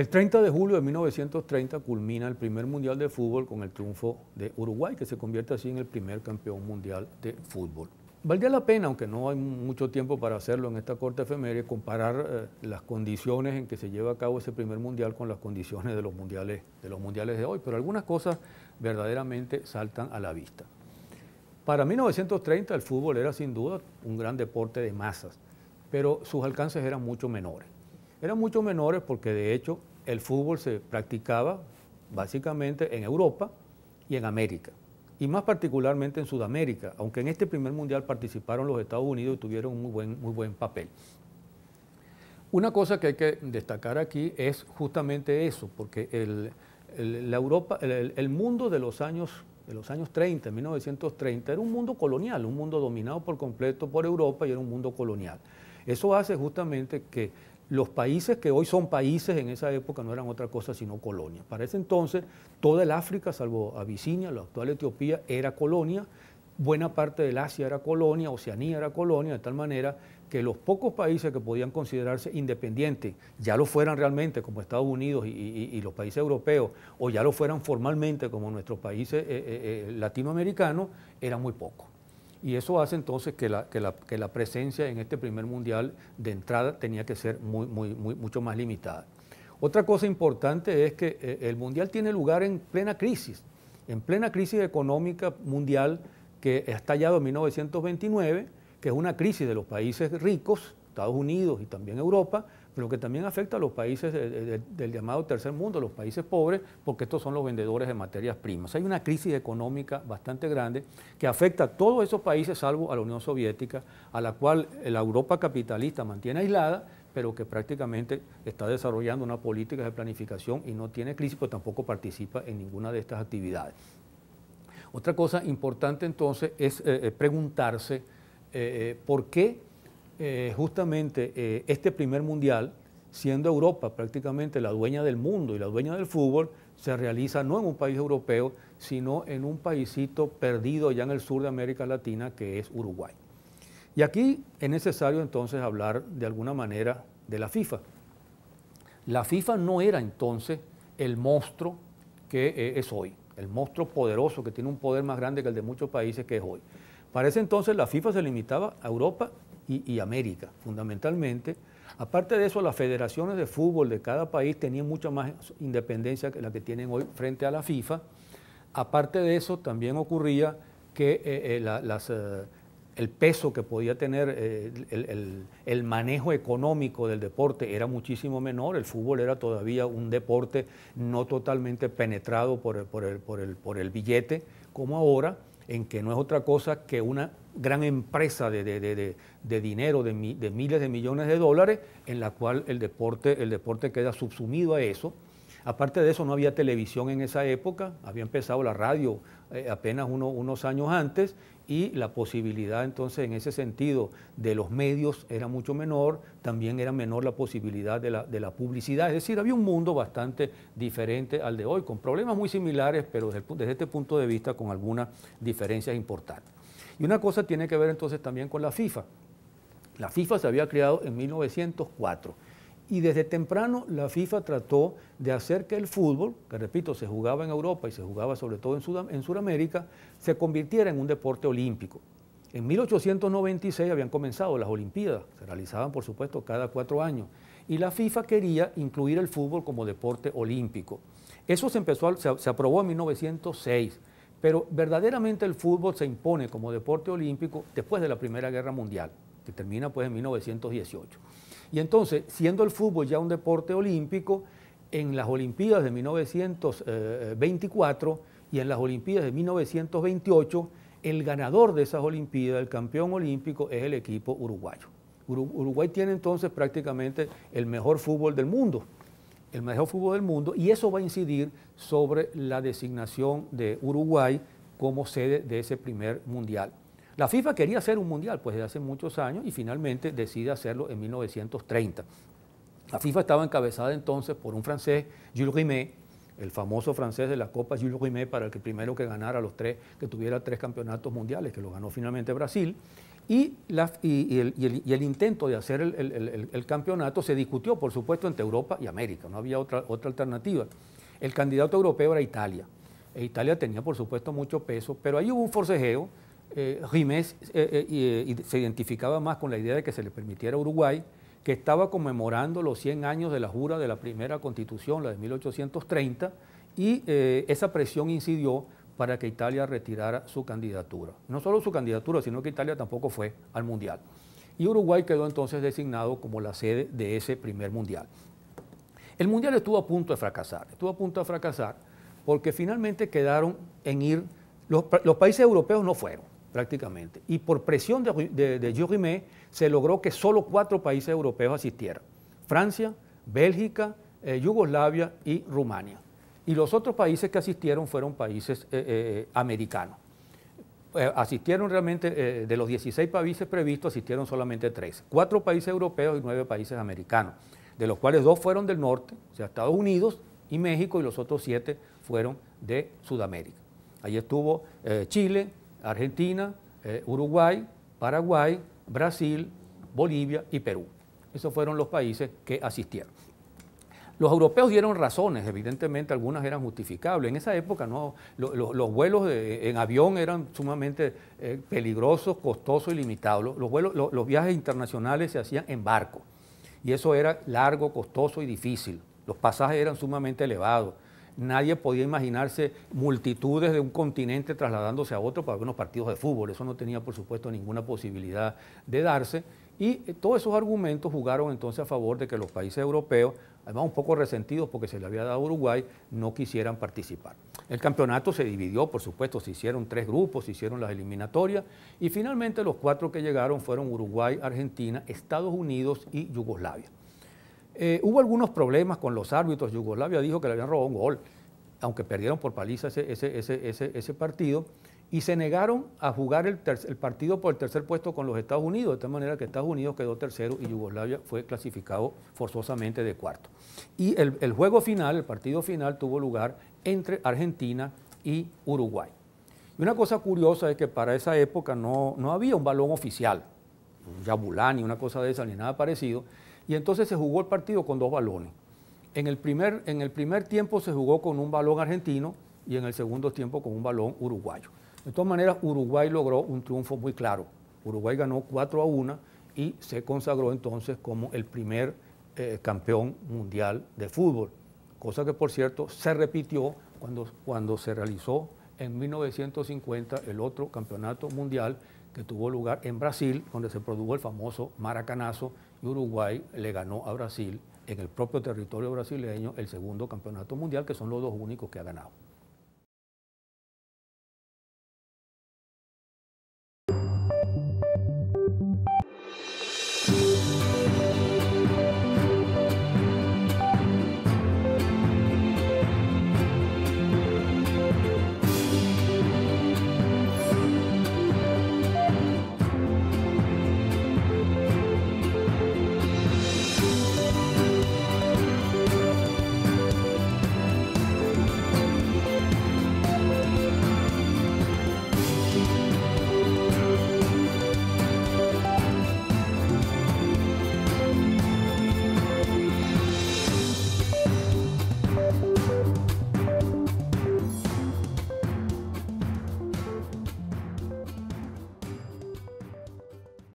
El 30 de julio de 1930 culmina el primer mundial de fútbol con el triunfo de Uruguay, que se convierte así en el primer campeón mundial de fútbol. Valdría la pena, aunque no hay mucho tiempo para hacerlo en esta corta efeméride, comparar las condiciones en que se lleva a cabo ese primer mundial con las condiciones de los mundiales de hoy, pero algunas cosas verdaderamente saltan a la vista. Para 1930 el fútbol era sin duda un gran deporte de masas, pero sus alcances eran mucho menores. Eran mucho menores porque de hecho el fútbol se practicaba básicamente en Europa y en América, y más particularmente en Sudamérica, aunque en este primer mundial participaron los Estados Unidos y tuvieron un muy buen papel. Una cosa que hay que destacar aquí es justamente eso, porque el mundo de los años 30, 1930, era un mundo colonial, un mundo dominado por completo por Europa y era un mundo colonial. Eso hace justamente que los países que hoy son países en esa época no eran otra cosa sino colonias. Para ese entonces, toda el África, salvo Abisinia, la actual Etiopía, era colonia, buena parte del Asia era colonia, Oceanía era colonia, de tal manera que los pocos países que podían considerarse independientes, ya lo fueran realmente como Estados Unidos y los países europeos, o ya lo fueran formalmente como nuestros países latinoamericanos, eran muy pocos. Y eso hace entonces que la presencia en este primer mundial de entrada tenía que ser mucho más limitada. Otra cosa importante es que el mundial tiene lugar en plena crisis económica mundial que ha estallado en 1929, que es una crisis de los países ricos, Estados Unidos y también Europa, pero que también afecta a los países del llamado tercer mundo, los países pobres, porque estos son los vendedores de materias primas. Hay una crisis económica bastante grande que afecta a todos esos países, salvo a la Unión Soviética, a la cual la Europa capitalista mantiene aislada, pero que prácticamente está desarrollando una política de planificación y no tiene crisis, pero tampoco participa en ninguna de estas actividades. Otra cosa importante entonces es preguntarse por qué justamente este primer mundial, siendo Europa prácticamente la dueña del mundo y la dueña del fútbol, se realiza no en un país europeo, sino en un paísito perdido ya en el sur de América Latina, que es Uruguay. Y aquí es necesario entonces hablar de alguna manera de la FIFA. La FIFA no era entonces el monstruo que es hoy, el monstruo poderoso que tiene un poder más grande que el de muchos países que es hoy. Para ese entonces la FIFA se limitaba a Europa y América, fundamentalmente. Aparte de eso, las federaciones de fútbol de cada país tenían mucha más independencia que la que tienen hoy frente a la FIFA. Aparte de eso, también ocurría que el peso que podía tener el manejo económico del deporte era muchísimo menor. El fútbol era todavía un deporte no totalmente penetrado por el billete, como ahora, en que no es otra cosa que una gran empresa de dinero, de miles de millones de dólares, en la cual el deporte queda subsumido a eso. Aparte de eso, no había televisión en esa época, había empezado la radio apenas unos años antes, y la posibilidad entonces en ese sentido de los medios era mucho menor, también era menor la posibilidad de la publicidad, es decir, había un mundo bastante diferente al de hoy, con problemas muy similares, pero desde este punto de vista con algunas diferencias importantes. Y una cosa tiene que ver entonces también con la FIFA. La FIFA se había creado en 1904. Y desde temprano la FIFA trató de hacer que el fútbol, que repito, se jugaba en Europa y se jugaba sobre todo en Sudamérica, se convirtiera en un deporte olímpico. En 1896 habían comenzado las Olimpiadas, se realizaban por supuesto cada 4 años, y la FIFA quería incluir el fútbol como deporte olímpico. Eso se aprobó en 1906, pero verdaderamente el fútbol se impone como deporte olímpico después de la Primera Guerra Mundial, que termina pues en 1918. Y entonces, siendo el fútbol ya un deporte olímpico, en las Olimpiadas de 1924 y en las Olimpiadas de 1928, el ganador de esas Olimpiadas, el campeón olímpico, es el equipo uruguayo. Uruguay tiene entonces prácticamente el mejor fútbol del mundo, y eso va a incidir sobre la designación de Uruguay como sede de ese primer mundial. La FIFA quería hacer un mundial pues desde hace muchos años y finalmente decide hacerlo en 1930. La FIFA estaba encabezada entonces por un francés, Jules Rimet, el famoso francés de la Copa Jules Rimet, para el que primero que ganara que tuviera 3 campeonatos mundiales, que lo ganó finalmente Brasil. Y el intento de hacer el campeonato se discutió, por supuesto, entre Europa y América, no había otra alternativa. El candidato europeo era Italia. Italia tenía, por supuesto, mucho peso, pero ahí hubo un forcejeo. Rimet se identificaba más con la idea de que se le permitiera a Uruguay, que estaba conmemorando los 100 años de la jura de la primera constitución, la de 1830, y esa presión incidió para que Italia retirara su candidatura. No solo su candidatura, sino que Italia tampoco fue al Mundial. Y Uruguay quedó entonces designado como la sede de ese primer Mundial. El Mundial estuvo a punto de fracasar, porque finalmente quedaron en ir, los países europeos no fueron prácticamente, y por presión de Jules Rimet se logró que solo 4 países europeos asistieran: Francia, Bélgica, Yugoslavia y Rumania. Y los otros países que asistieron fueron países americanos. Asistieron realmente, de los 16 países previstos, asistieron solamente 13. 4 países europeos y 9 países americanos, de los cuales 2 fueron del norte, o sea, Estados Unidos y México, y los otros 7 fueron de Sudamérica. Allí estuvo Chile, Argentina, Uruguay, Paraguay, Brasil, Bolivia y Perú. Esos fueron los países que asistieron. Los europeos dieron razones, evidentemente algunas eran justificables. En esa época no, los vuelos en avión eran sumamente peligrosos, costosos y limitados. Los viajes internacionales se hacían en barco, y eso era largo, costoso y difícil. Los pasajes eran sumamente elevados. Nadie podía imaginarse multitudes de un continente trasladándose a otro para ver unos partidos de fútbol. Eso no tenía, por supuesto, ninguna posibilidad de darse. Y todos esos argumentos jugaron entonces a favor de que los países europeos, además un poco resentidos porque se le había dado a Uruguay, no quisieran participar. El campeonato se dividió, por supuesto, se hicieron 3 grupos, se hicieron las eliminatorias, y finalmente los 4 que llegaron fueron Uruguay, Argentina, Estados Unidos y Yugoslavia. Hubo algunos problemas con los árbitros. Yugoslavia dijo que le habían robado un gol, aunque perdieron por paliza ese partido, y se negaron a jugar el partido por el tercer puesto con los Estados Unidos, de tal manera que Estados Unidos quedó tercero y Yugoslavia fue clasificado forzosamente de cuarto. Y el juego final, el partido final, tuvo lugar entre Argentina y Uruguay. Y una cosa curiosa es que para esa época no había un balón oficial, un yabulani, una cosa de esa, ni nada parecido, y entonces se jugó el partido con 2 balones. En el primer tiempo se jugó con un balón argentino y en el segundo tiempo con un balón uruguayo. De todas maneras, Uruguay logró un triunfo muy claro. Uruguay ganó 4-1 y se consagró entonces como el primer campeón mundial de fútbol, cosa que, por cierto, se repitió cuando se realizó en 1950 el otro campeonato mundial, que tuvo lugar en Brasil, donde se produjo el famoso maracanazo, y Uruguay le ganó a Brasil en el propio territorio brasileño el segundo campeonato mundial, que son los 2 únicos que ha ganado.